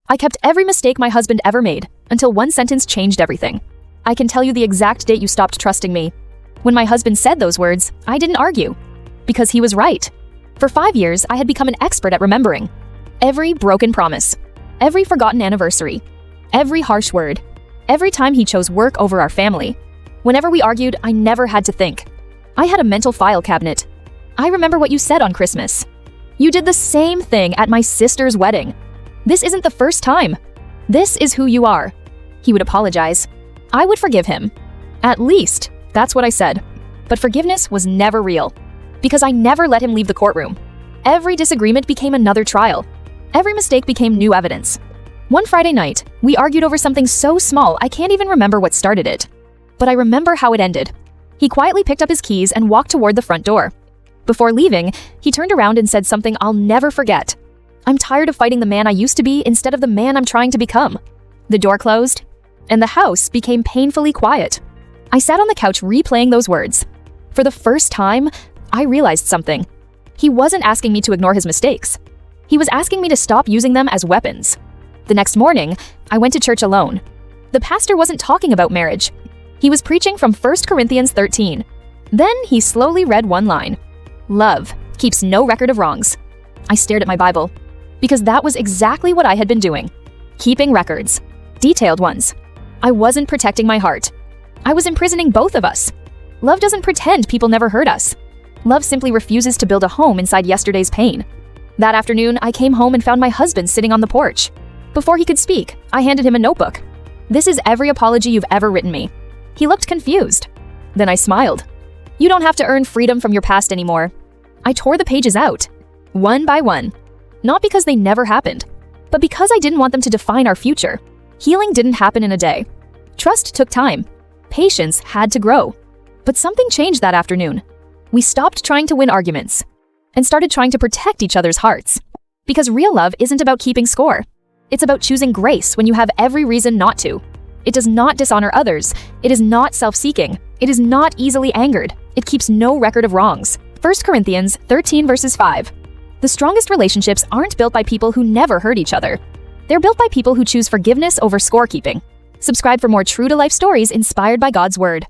I kept every mistake my husband ever made, until one sentence changed everything. I can tell you the exact date you stopped trusting me. When my husband said those words, I didn't argue. Because he was right. For 5 years, I had become an expert at remembering. Every broken promise. Every forgotten anniversary. Every harsh word. Every time he chose work over our family. Whenever we argued, I never had to think. I had a mental file cabinet. I remember what you said on Christmas. You did the same thing at my sister's wedding. This isn't the first time. This is who you are. He would apologize. I would forgive him. At least, that's what I said. But forgiveness was never real. Because I never let him leave the courtroom. Every disagreement became another trial. Every mistake became new evidence. One Friday night, we argued over something so small I can't even remember what started it. But I remember how it ended. He quietly picked up his keys and walked toward the front door. Before leaving, he turned around and said something I'll never forget. I'm tired of fighting the man I used to be instead of the man I'm trying to become. The door closed, and the house became painfully quiet. I sat on the couch replaying those words. For the first time, I realized something. He wasn't asking me to ignore his mistakes. He was asking me to stop using them as weapons. The next morning, I went to church alone. The pastor wasn't talking about marriage. He was preaching from 1 Corinthians 13. Then he slowly read one line. Love keeps no record of wrongs. I stared at my Bible. Because that was exactly what I had been doing. Keeping records. Detailed ones. I wasn't protecting my heart. I was imprisoning both of us. Love doesn't pretend people never hurt us. Love simply refuses to build a home inside yesterday's pain. That afternoon, I came home and found my husband sitting on the porch. Before he could speak, I handed him a notebook. This is every apology you've ever written me. He looked confused. Then I smiled. You don't have to earn freedom from your past anymore. I tore the pages out, one by one. Not because they never happened, but because I didn't want them to define our future. Healing didn't happen in a day. Trust took time. Patience had to grow. But something changed that afternoon. We stopped trying to win arguments and started trying to protect each other's hearts. Because real love isn't about keeping score. It's about choosing grace when you have every reason not to. It does not dishonor others. It is not self-seeking. It is not easily angered. It keeps no record of wrongs. 1 Corinthians 13 verses 5. The strongest relationships aren't built by people who never hurt each other. They're built by people who choose forgiveness over scorekeeping. Subscribe for more true-to-life stories inspired by God's Word.